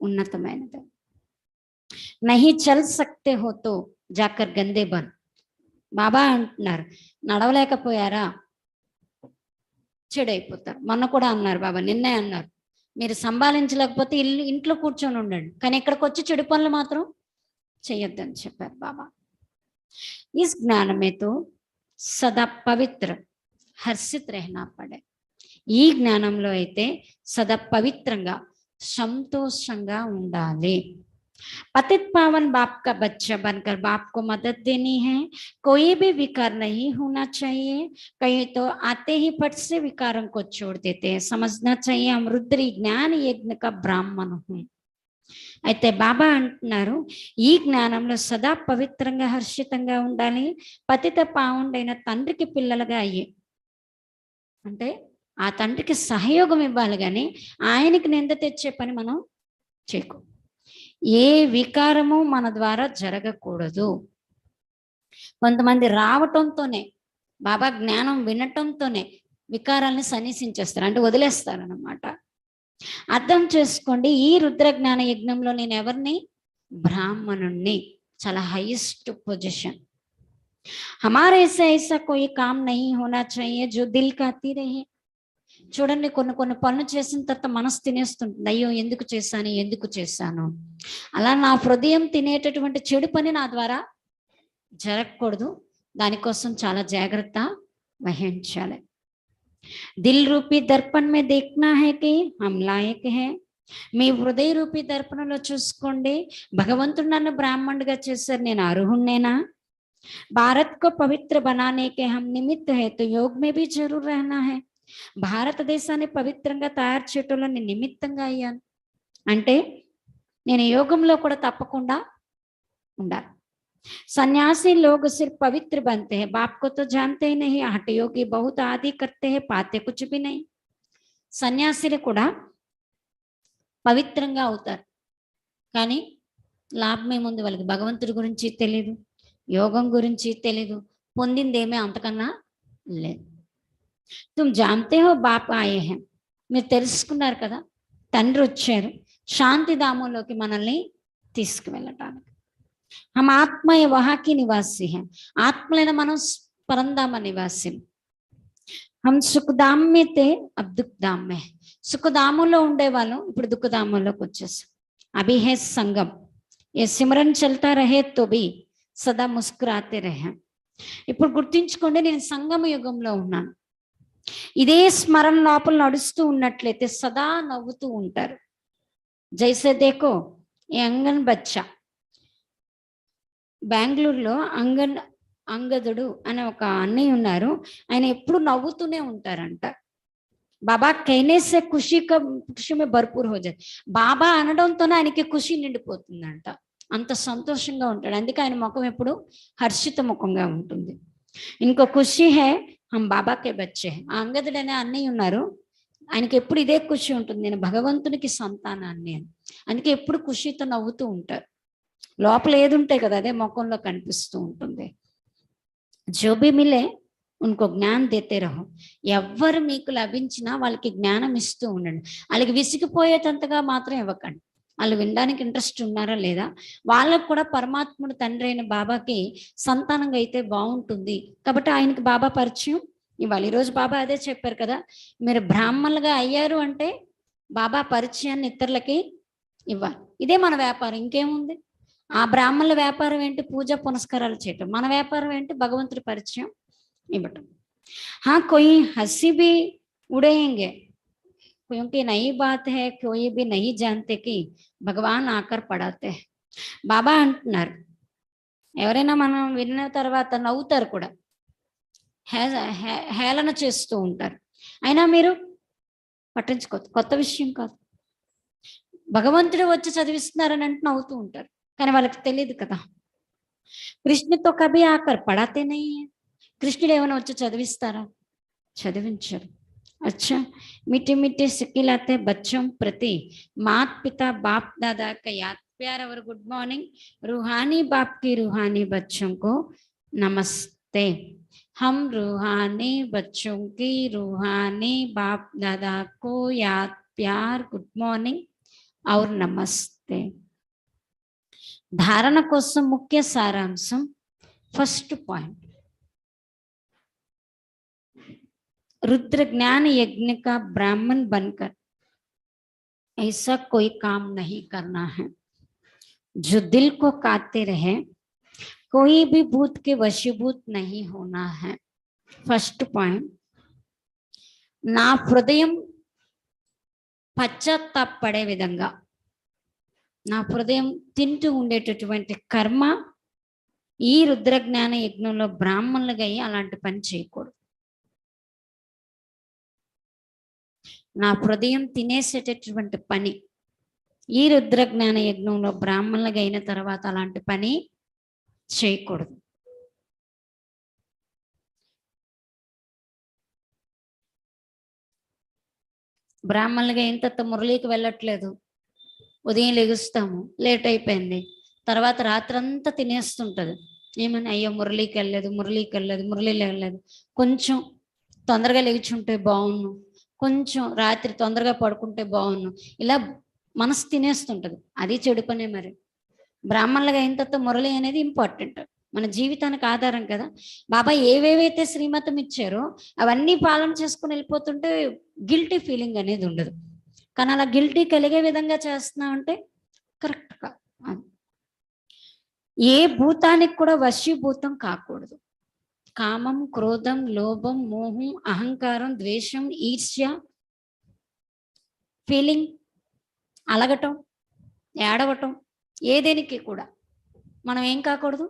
Speaker 1: ఉన్నతమైనది. నహీ చల్ సక్తే హో తో జాకర్ గందే బన్. బాబా అంటున్నారు, నడవలేకపోయారా చెడైపోతారు. మొన్న కూడా అన్నారు బాబా, నిన్నే అన్నారు, మీరు సంభాళించలేకపోతే ఇంట్లో కూర్చొని ఉండండి, కానీ ఇక్కడికి వచ్చి చెడు పనులు మాత్రం చేయొద్దని చెప్పారు బాబా. ఈ జ్ఞానమేతో సదా పవిత్ర హర్షిత్ रहना పడే. ఈ జ్ఞానంలో అయితే సదా పవిత్రంగా సంతోషంగా ఉండాలి. पतित पावन बाप का बच्चा बनकर बाप को मदद देनी है. कोई भी विकार नहीं होना चाहिए. कहीं तो आते ही फट से विकारों को छोड़ देते हैं. समझना चाहिए हम रुद्री ज्ञान यज्ञ का ब्राह्मण हूं. అయితే బాబా అంటున్నారు, ఈ జ్ఞానంలో సదా పవిత్రంగా హర్షితంగా ఉండాలి. పతిత పావుండైన తండ్రికి పిల్లలుగా అయ్యి, అంటే ఆ తండ్రికి సహయోగం ఇవ్వాలి, కానీ ఆయనకి నింద తెచ్చే పని మనం చేయకు. ఏ వికారము మన ద్వారా జరగకూడదు. కొంతమంది రావటంతోనే, బాబా జ్ఞానం వినటంతోనే వికారాలను సన్నిసించేస్తారు, అంటే వదిలేస్తారన్నమాట. అర్థం చేసుకోండి, ఈ రుద్ర జ్ఞాన యజ్ఞంలో నేను ఎవరిని? బ్రాహ్మణుణ్ణి. చాలా హైయెస్ట్ పొజిషన్. हमारे से ऐसा कोई काम नहीं होना चाहिए जो दिल कहती रहे. చూడండి, కొన్ని పనులు చేసిన తర్వాత మనసు తినేస్తుంటుంది, అయ్యో ఎందుకు చేశాను. అలా నా హృదయం తినేటటువంటి చెడు పని నా ద్వారా జరగకూడదు. దానికోసం చాలా జాగ్రత్త వహించాలి. దిల్ రూపీ దర్పణ మే దేఖ్నా హై కి హమ్ లాయక్ హై. మీ హృదయ రూపీ దర్పణలో చూసుకోండి, భగవంతుడు నన్ను బ్రాహ్మణుడిగా చేశారు, నేను అర్హుణ్ణేనా? భారత్ को पवित्र बनाने के हम निमित्त है तो योग में भी जरूर रहना है. భారతదేశాన్ని పవిత్రంగా తయారు చేయటంలో నేను నిమిత్తంగా అయ్యాను అంటే నేను యోగంలో కూడా తప్పకుండా ఉండాలి. सन्यासी लोग सिर्फ पवित्र बनते हैं, बाप को तो जानते ही नहीं. हठ योगी बहुत आदि करते हैं, पाते कुछ भी नहीं. సన్యాసిలు కూడా పవిత్రంగా అవుతారు, కానీ లాభం ఏముంది వాళ్ళకి? భగవంతుడి గురించి తెలీదు, యోగం గురించి తెలీదు, పొందిందేమీ అంతకన్నా లేదు. తుమ్ జాన్తే హో బాప్ ఆయే హై. మీరు తెలుసుకున్నారు కదా, తండ్రి వచ్చారు శాంతిధామంలోకి మనల్ని తీసుకువెళ్ళటానికి. हम आत्मा वहां की निवासी हैं. ఆత్మలైన మనం పరంధామ నివాసి. हम सुखधाम में थे, अब दुखधाम में. సుఖధామంలో ఉండేవాళ్ళం, ఇప్పుడు దుఃఖధామంలోకి వచ్చేసాం. अभी है संगम, ये सिमरन चलता रहे तो भी సదా ముస్కురాతే రహే. ఇప్పుడు గుర్తించుకోండి, నేను సంగమ యుగంలో ఉన్నాను. ఇదే స్మరణ లోపల నడుస్తూ ఉన్నట్లయితే సదా నవ్వుతూ ఉంటారు. జైసే దేకో ఈ అంగన్ బచ్చా, బెంగళూరులో అంగదుడు అనే ఒక అన్నయ్య ఉన్నారు, ఆయన ఎప్పుడు నవ్వుతూనే ఉంటారంట. బాబా కైనేసే ఖుషి మే భర్పూర్ హో జాయ్. బాబా అనడంతోనే ఆయనకి ఖుషి నిండిపోతుందంట, అంత సంతోషంగా ఉంటాడు. అందుకే ఆయన ముఖం ఎప్పుడు హర్షిత ముఖంగా ఉంటుంది. ఇంకో ఖుషి హే హమ్ బాబాకే బచ్చే. ఆ అంగదుడు అనే అన్నయ్య ఉన్నారు, ఆయనకి ఎప్పుడు ఇదే ఖుషి ఉంటుంది, నేను భగవంతునికి సంతానాన్ని అని. అందుకే ఎప్పుడు ఖుషితో నవ్వుతూ ఉంటారు. లోపల ఏది ఉంటాయి కదా, అదే ముఖంలో కనిపిస్తూ ఉంటుంది. జో భీ మిలే ఉनको జ్ఞాన్ దేతే రహో. ఎవ్వరు మీకు లభించినా వాళ్ళకి జ్ఞానం ఇస్తూ ఉండండి. వాళ్ళకి విసిగిపోయేటంతగా మాత్రం ఇవ్వకండి. వాళ్ళు వినడానికి ఇంట్రెస్ట్ ఉన్నారా లేదా, వాళ్ళకు కూడా పరమాత్ముడు తండ్రి అయిన బాబాకి సంతానంగా అయితే బాగుంటుంది కాబట్టి ఆయనకి బాబా పరిచయం ఇవ్వాలి. ఈరోజు బాబా అదే చెప్పారు కదా, మీరు బ్రాహ్మణులుగా అయ్యారు అంటే బాబా పరిచయాన్ని ఇతరులకి ఇవ్వాలి. ఇదే మన వ్యాపారం, ఇంకేముంది. ఆ బ్రాహ్మణుల వ్యాపారం ఏంటి? పూజ పునస్కారాలు చేయటం. మన వ్యాపారం ఏంటి? భగవంతుడి పరిచయం ఇవ్వటం. हाँ कोई हंसी भी उड़ाएंगे क्योंकि नई बात है, कोई भी नहीं जानते कि భగవాన్ ఆకర్ పడాతే. బాబా అంటున్నారు, ఎవరైనా మనం విన్న తర్వాత నవ్వుతారు కూడా, హేళన చేస్తూ ఉంటారు, అయినా మీరు పట్టించుకోవద్దు. కొత్త విషయం కాదు. భగవంతుడు వచ్చి చదివిస్తున్నారని అంటే నవ్వుతూ ఉంటారు, కానీ వాళ్ళకి తెలియదు కదా. కృష్ణతో కభీ ఆకర్ పడాతే నహీ హై. కృష్ణుడు ఏమైనా వచ్చి చదివిస్తారా? చదివించరు. अच्छा, मीठे मीठे सिखिलाते बच्चों प्रति मात पिता बाप दादा का याद प्यार और गुड मॉर्निंग. रूहानी बाप की रूहानी बच्चों को नमस्ते. हम रूहानी बच्चों की रूहानी बाप दादा को याद प्यार गुड मॉर्निंग और नमस्ते. धारण కోసం ముఖ్య సారాంశం. ఫస్ట్ పాయింట్, रुद्र ज्ञान यज्ञ का ब्राह्मण बनकर ऐसा कोई काम नहीं करना है जो दिल को काते रहे. कोई भी भूत के वशीभूत नहीं होना है. फर्स्ट पॉइंट, నా హృదయం పశ్చాత్తాపడే విధంగా, నా హృదయం తింటూ ఉండేటటువంటి కర్మ ఈ రుద్రజ్ఞాన యజ్ఞంలో బ్రాహ్మణులుగా అయ్యి అలాంటి పని చేయకూడదు. నా హృదయం తినేసేటటువంటి పని ఈ రుద్రజ్ఞాన యజ్ఞంలో బ్రాహ్మణులుగా అయిన తర్వాత అలాంటి పని చేయకూడదు. బ్రాహ్మణులుగా అయిన తర్వాత మురళీకి వెళ్ళట్లేదు, ఉదయం లెగుస్తాము, లేట్ అయిపోయింది, తర్వాత రాత్రంతా తినేస్తుంటది. ఏమని, అయ్యో మురళీకి వెళ్ళలేదు, మురళీకి వెళ్ళలేదు, కొంచెం తొందరగా లెగుచుంటే బాగున్ను, కొంచెం రాత్రి తొందరగా పడుకుంటే బాగున్ను, ఇలా మనసు తినేస్తుంటది. అది చెడు పనే. మరి బ్రాహ్మణులుగా అయిన తర్వాత మురళి అనేది ఇంపార్టెంట్, మన జీవితానికి ఆధారం కదా. బాబా ఏవేవైతే శ్రీమతం ఇచ్చారో అవన్నీ పాలన చేసుకుని వెళ్ళిపోతుంటే గిల్టీ ఫీలింగ్ అనేది ఉండదు. కానీ అలా గిల్టీ కలిగే విధంగా చేస్తున్నామంటే కరెక్ట్ కాదు. ఏ భూతానికి కూడా వశీభూతం కాకూడదు. కామం, క్రోధం, లోభం, మోహం, అహంకారం, ద్వేషం, ఈర్ష్య, ఫీలింగ్, అలగటం, ఏడవటం, ఏదేనికి కూడా మనం ఏం కాకూడదు?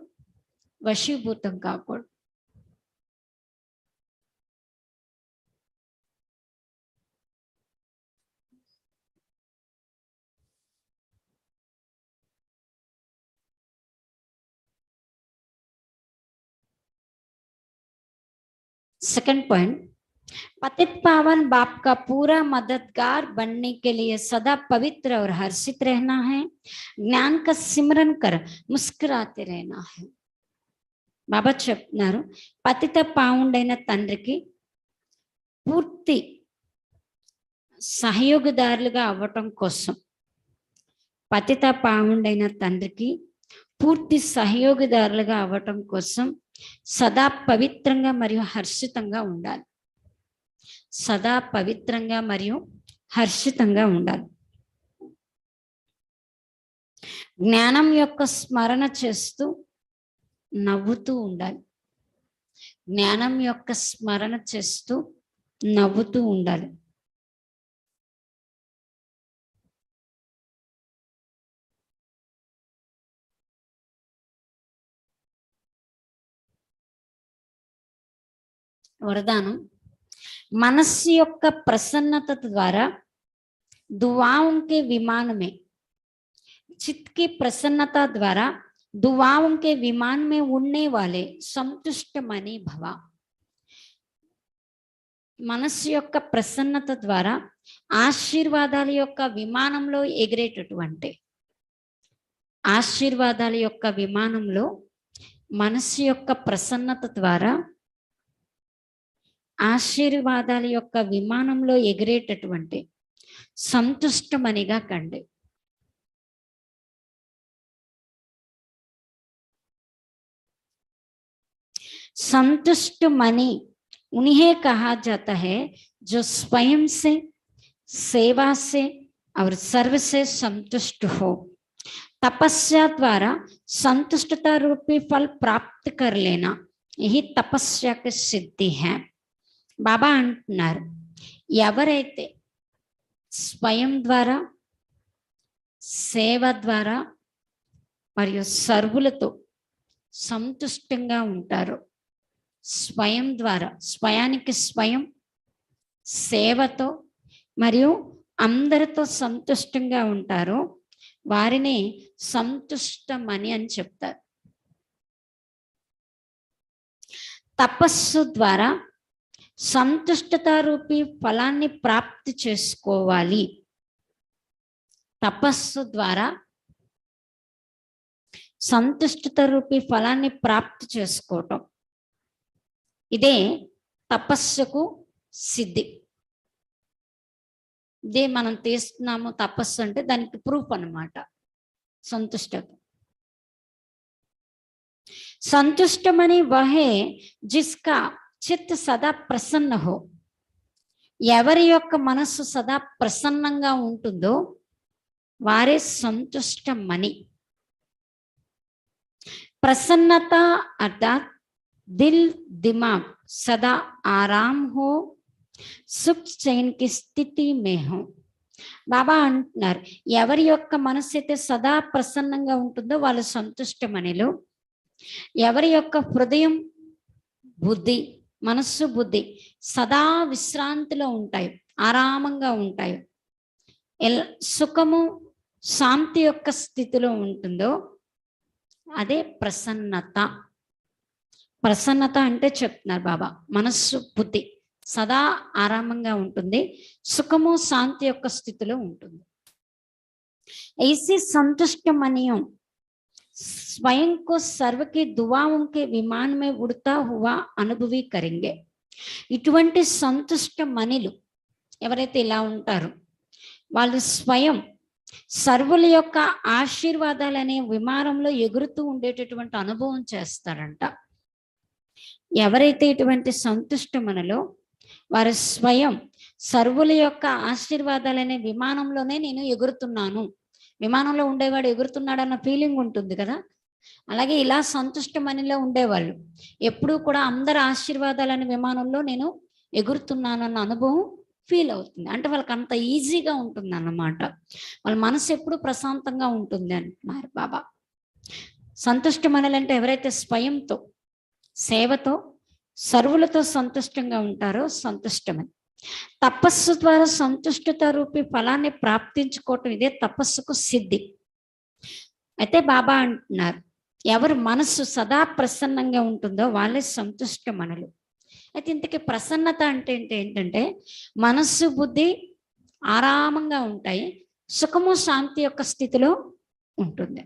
Speaker 1: వశీభూతం కాకూడదు. सेकंड पॉइंट, पतित पावन बाप का पूरा मददगार बनने के लिए सदा पवित्र और हर्षित रहना है. ज्ञान का सिमरन कर मुस्कुराते रहना है. బాబా చెప్తున్నారు, పతిత పావుండైన తండ్రికి పూర్తి సహయోగదారులుగా అవ్వటం కోసం, పతిత పావుండైన తండ్రికి పూర్తి సహయోగదారులుగా అవ్వటం కోసం సదా పవిత్రంగా మరియు హర్షితంగా ఉండాలి. సదా పవిత్రంగా మరియు హర్షితంగా ఉండాలి. జ్ఞానం యొక్క స్మరణ చేస్తూ నవ్వుతూ ఉండాలి. జ్ఞానం యొక్క స్మరణ చేస్తూ నవ్వుతూ ఉండాలి. वरदानम, मनस्సు యొక్క ప్రసన్నత ద్వారా दुआओं के विमान में, चित्त की प्रसन्नता द्वारा दुआओं के विमान में उड़ने वाले संतुष्ट मनी भव. మనస్సు యొక్క ప్రసన్నత ద్వారా ఆశీర్వాదాల యొక్క విమానంలో ఎగిరేటటువంటి, ఆశీర్వాదాల యొక్క విమానంలో మనస్సు యొక్క ప్రసన్నత ద్వారా ఆశీర్వాదాల యొక్క విమానంలో ఎగిరేటటువంటి సంతుష్టమణిగా కండి. संतुष्ट मणि उन्हें कहा जाता है जो स्वयं से, सेवा से और सर्व से संतुष्ट हो. तपस्या द्वारा संतुष्टता रूपी फल प्राप्त कर लेना, यही तपस्या की सिद्धि है. बाबा अंటున్నారు, ఎవరైతే స్వయం ద్వారా, సేవ ద్వారా మరియు సర్వులతో సంతుష్టంగా ఉంటారో, స్వయం ద్వారా, స్వయానికి స్వయం, సేవతో మరియు అందరితో సంతుష్టంగా ఉంటారో వారిని సంతుష్టమని అని చెప్తారు. తపస్సు ద్వారా సంతుష్టత రూపీ ఫలాన్ని ప్రాప్తి చేసుకోవాలి. తపస్సు ద్వారా సంతుష్టత రూపీ ఫలాన్ని ప్రాప్తి చేసుకోవటం, ఇదే తపస్సుకు సిద్ధి. ఇదే మనం తీస్తున్నాము తపస్సు అంటే దానికి ప్రూఫ్ అన్నమాట సంతుష్టత. సంతుష్టమని వహే జిస్కా చిత్ సదా ప్రసన్న హో. ఎవరి యొక్క మనస్సు సదా ప్రసన్నంగా ఉంటుందో వారే సంతుష్టమని. प्रसन्नता अर्थात दिल दिमाग सदा आराम हो, सुख चैन की स्थिति में हो. బాబా అంటున్నారు, ఎవరి యొక్క మనస్సు అయితే సదా ప్రసన్నంగా ఉంటుందో వాళ్ళు సంతుష్టమనిలు. ఎవరి యొక్క హృదయం, బుద్ధి, మనస్సు, బుద్ధి సదా విశ్రాంతిలో ఉంటాయి, ఆరామంగా ఉంటాయి, సుఖము శాంతి యొక్క స్థితిలో ఉంటుందో అదే ప్రసన్నత. ప్రసన్నత అంటే చెప్తున్నారు బాబా, మనస్సు, బుద్ధి సదా ఆరామంగా ఉంటుంది, సుఖము శాంతి యొక్క స్థితిలో ఉంటుంది. ऐसी संतुष्ट मनियों स्वयं को सर्व की दुआओं के विमान में उड़ता हुआ अनुभवी करेंगे. ఇటువంటి సంతుష్ట మనిలు ఎవరైతే ఇలా ఉంటారో వాళ్ళు స్వయం సర్వుల యొక్క ఆశీర్వాదాలనే విమానంలో ఎగురుతూ ఉండేటటువంటి అనుభవం చేస్తారంట. ఎవరైతే ఇటువంటి సంతుష్ట మనలో వారు స్వయం సర్వుల యొక్క ఆశీర్వాదాలనే విమానంలోనే నేను ఎగురుతున్నాను, విమానంలో ఉండేవాడు ఎగురుతున్నాడన్న ఫీలింగ్ ఉంటుంది కదా, అలాగే ఇలా సంతుష్ట మనిలో ఉండేవాళ్ళు ఎప్పుడూ కూడా అందరి ఆశీర్వాదాలనే విమానంలో నేను ఎగురుతున్నాను అన్న అనుభవం ఫీల్ అవుతుంది. అంటే వాళ్ళకి అంత ఈజీగా ఉంటుంది అన్నమాట, వాళ్ళ మనసు ఎప్పుడు ప్రశాంతంగా ఉంటుంది అంటున్నారు బాబా. సంతుష్ట మనలంటే ఎవరైతే స్వయంతో, సేవతో, సర్వులతో సంతుష్టంగా ఉంటారో సంతుష్టమని. తపస్సు ద్వారా సంతుష్టత రూపీ ఫలాన్ని ప్రాప్తించుకోవటం ఇదే తపస్సుకు సిద్ధి. అయితే బాబా అంటున్నారు, ఎవరు మనస్సు సదా ప్రసన్నంగా ఉంటుందో వాళ్ళే సంతుష్ట మనులు. అయితే ఇంతకీ ప్రసన్నత అంటే ఏంటంటే మనస్సు, బుద్ధి ఆరామంగా ఉంటాయి, సుఖము శాంతి యొక్క స్థితిలో ఉంటుంది.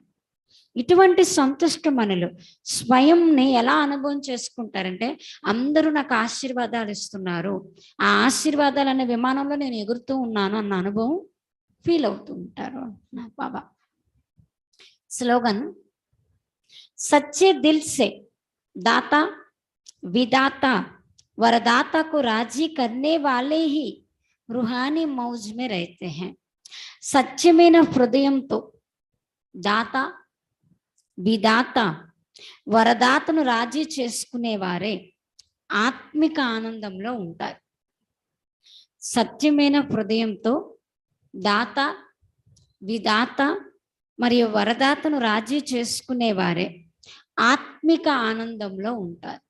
Speaker 1: ఇటువంటి సంతుష్ట మనులు స్వయంని ఎలా అనుభవం చేసుకుంటారంటే అందరూ నాకు ఆశీర్వాదాలు ఇస్తున్నారు, ఆ ఆశీర్వాదాలు అనే విమానంలో నేను ఎగురుతూ ఉన్నాను అన్న అనుభవం ఫీల్ అవుతూ ఉంటారు అంటున్నారు బాబా. స్లోగన్, సच्चे दिल से दाता विदाता वरदाता को राजी करने वाले ही रूहानी मौज में रहते हैं. సత్యమైన హృదయంతో దాత, విదాత, వరదాతను రాజీ చేసుకునేవారే ఆత్మిక ఆనందంలో ఉంటారు. సత్యమైన హృదయంతో దాత, విదాత మరియు వరదాతను రాజీ చేసుకునేవారే ఆత్మిక ఆనందంలో ఉంటారు.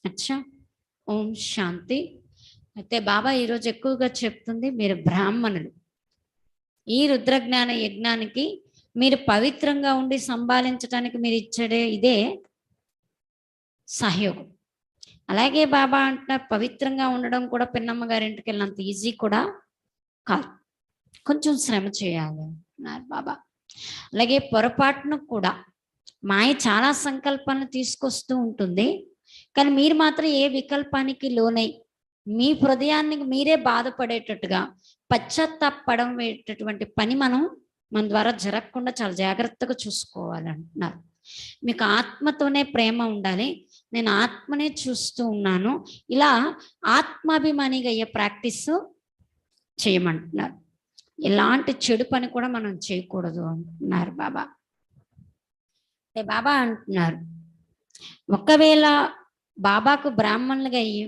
Speaker 1: అచ్చా, ఓం శాంతి. అయితే బాబా ఈరోజు ఎక్కువగా చెప్తుంది, మీరు బ్రాహ్మణులు, ఈ రుద్రజ్ఞాన యజ్ఞానికి మీరు పవిత్రంగా ఉండి సంభాలించడానికి మీరు ఇచ్చే ఇదే సహయోగం. అలాగే బాబా అంటున్నారు, పవిత్రంగా ఉండడం కూడా పిన్నమ్మ గారింటికి వెళ్ళినంత ఈజీ కూడా కాదు, కొంచెం శ్రమ చేయాలి అన్నారు బాబా. అలాగే పొరపాటును కూడా మాయ చాలా సంకల్పాలను తీసుకొస్తూ ఉంటుంది, కానీ మీరు మాత్రం ఏ వికల్పానికి లోనై మీ హృదయానికి మీరే బాధపడేటట్టుగా పశ్చాత్తాపడేటటువంటి పని మన ద్వారా జరగకుండా చాలా జాగ్రత్తగా చూసుకోవాలంటున్నారు. మీకు ఆత్మతోనే ప్రేమ ఉండాలి, నేను ఆత్మనే చూస్తూ ఉన్నాను, ఇలా ఆత్మాభిమానిగా అయ్యే ప్రాక్టీస్ చేయమంటున్నారు. ఎలాంటి చెడు పని కూడా మనం చేయకూడదు అంటున్నారు బాబా. బాబా అంటున్నారు, ఒకవేళ బాబాకు బ్రాహ్మణులుగా అయ్యి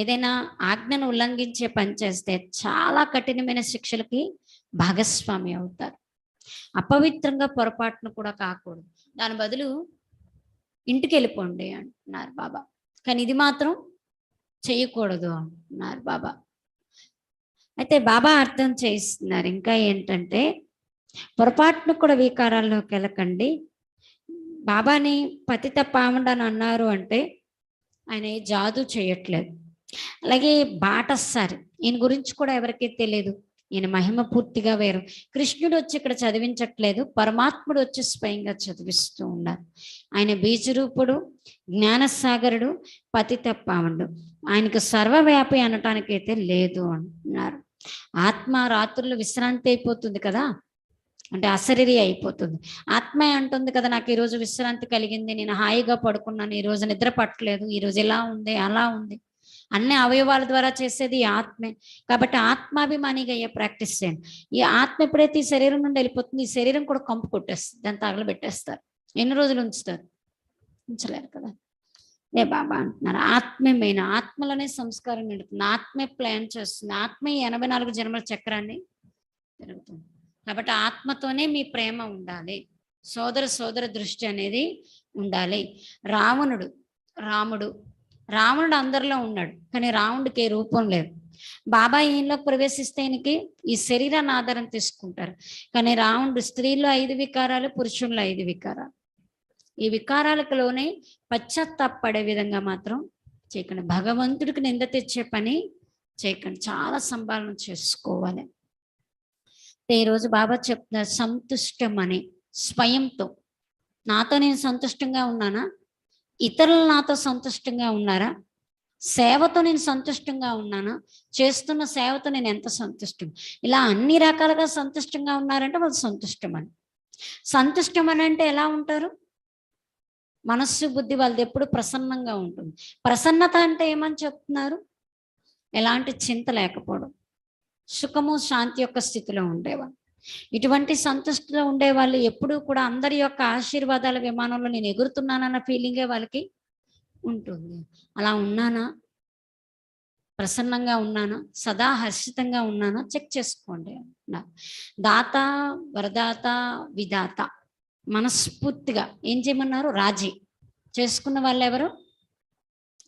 Speaker 1: ఏదైనా ఆజ్ఞను ఉల్లంఘించే పని చేస్తే చాలా కఠినమైన శిక్షలకి భాగస్వామి అవుతారు. అపవిత్రంగా పొరపాటును కూడా కాకూడదు, దాని బదులు ఇంటికి వెళ్ళిపోండి అంటున్నారు బాబా. కానీ ఇది మాత్రం చేయకూడదు అంటున్నారు బాబా. అయితే బాబా అర్థం చేస్తున్నారు ఇంకా ఏంటంటే, పొరపాటును కూడా వికారాల్లోకి వెళ్ళకండి. బాబాని పతిత పాముడని అన్నారు అంటే ఆయన జాదు చేయట్లేదు. అలాగే బాటసారి, ఈయన గురించి కూడా ఎవరికీ తెలియదు, ఈయన మహిమ పూర్తిగా వేరు. కృష్ణుడు వచ్చి ఇక్కడ చదివించట్లేదు, పరమాత్ముడు వచ్చి స్వయంగా చదివిస్తూ ఉన్నారు. ఆయన బీజరూపుడు, జ్ఞానసాగరుడు, పతిత పాముడు, ఆయనకు సర్వవ్యాపి అనటానికైతే లేదు అంటున్నారు. ఆత్మ రాత్రులు విశ్రాంతి అయిపోతుంది కదా, అంటే అశరీరి అయిపోతుంది. ఆత్మే అంటుంది కదా, నాకు ఈరోజు విశ్రాంతి కలిగింది, నేను హాయిగా పడుకున్నాను, ఈరోజు నిద్ర పట్టలేదు, ఈరోజు ఎలా ఉంది అలా ఉంది. అన్ని అవయవాల ద్వారా చేసేది ఆత్మే. కాబట్టి ఆత్మాభిమానిగా అయ్యే ప్రాక్టీస్ చేయండి. ఈ ఆత్మ ఎప్పుడైతే ఈ శరీరం నుండి వెళ్ళిపోతుంది, ఈ శరీరం కూడా కంపు కొట్టేస్తుంది, దాన్ని తగలబెట్టేస్తారు. ఎన్ని రోజులు ఉంచుతారు? ఉంచలేరు కదా. బాబా అంటున్నారు, ఆత్మే మెయిన్, ఆత్మలోనే సంస్కారం నిండుతుంది, ఆత్మే ప్లాన్ చేస్తుంది, ఆత్మే 84 జన్మల చక్రాన్ని తిరుగుతుంది. కాబట్టి ఆత్మతోనే మీ ప్రేమ ఉండాలి, సోదర దృష్టి అనేది ఉండాలి. రాముడు అందరిలో ఉన్నాడు, కానీ రాముడికి ఏ రూపం లేదు. బాబా ఈయనలోకి ప్రవేశిస్తే ఈయనకి ఈ శరీరాన్ని ఆధారం తీసుకుంటారు. కానీ రాముడు స్త్రీలో 5 వికారాలు, పురుషుల్లో 5 వికారాలు. ఈ వికారాలలోనే పశ్చాత్తాపడే విధంగా మాత్రం చేయకండి. భగవంతుడికి నింద తెచ్చే పని చేయకండి, చాలా సంభాలన చేసుకోవాలి. ఈరోజు బాబా చెప్తున్నారు, సంతుష్టమని స్వయంతో. నాతో నేను సంతుష్టంగా ఉన్నానా? ఇతరులు నాతో సంతుష్టంగా ఉన్నారా? సేవతో నేను సంతుష్టంగా ఉన్నానా? చేస్తున్న సేవతో నేను ఎంత సంతుష్టం? ఇలా అన్ని రకాలుగా సంతుష్టంగా ఉన్నారంటే వాళ్ళు సంతుష్టమని. సంతుష్టమని అంటే ఎలా ఉంటారు? మనస్సు బుద్ధి వాళ్ళది ఎప్పుడు ప్రసన్నంగా ఉంటుంది. ప్రసన్నత అంటే ఏమని చెప్తున్నారు? ఎలాంటి చింత లేకపోవడం, సుఖము శాంతి యొక్క స్థితిలో ఉండేవాళ్ళు. ఇటువంటి సంతుష్టిలో ఉండేవాళ్ళు ఎప్పుడూ కూడా అందరి యొక్క ఆశీర్వాదాల విమానంలో నేను ఎగురుతున్నానన్న ఫీలింగే వాళ్ళకి ఉంటుంది. అలా ఉన్నానా? ప్రసన్నంగా ఉన్నానా? సదా హర్షితంగా ఉన్నానా? చెక్ చేసుకోండి. దాత, వరదాత, విధాత మనస్ఫూర్తిగా ఏం చేయమన్నారు? రాజీ చేసుకున్న వాళ్ళు ఎవరు?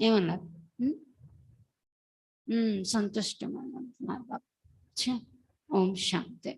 Speaker 1: ఏమన్నారు? సంతుష్టం అంటున్నారు బాబా. ఓం శాంతి.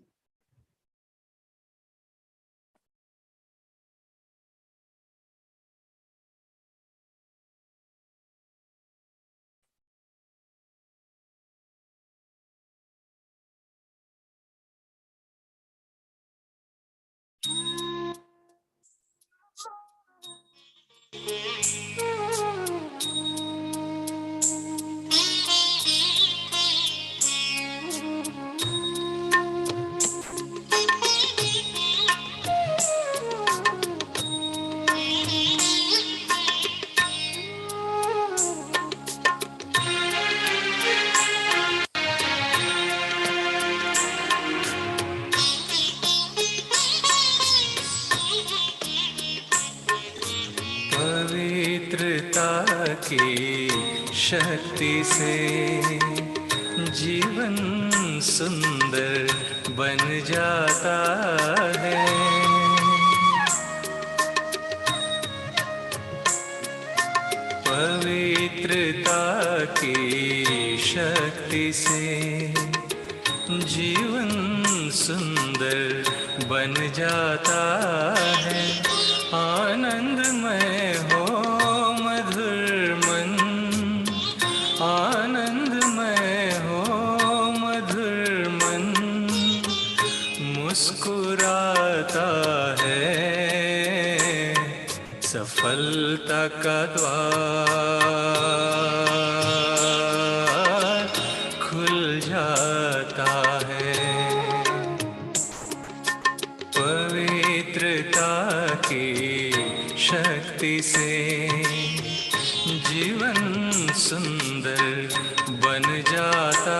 Speaker 2: की शक्ति से जीवन सुंदर बन जाता है। पवित्रता की शक्ति से जीवन सुंदर बन जाता है। आनंदमय हो मधुर मन, आनंदमय हो मधुर मन, मुस्कुराता है सफलता का द्वार। शक्ति से जीवन सुंदर बन जाता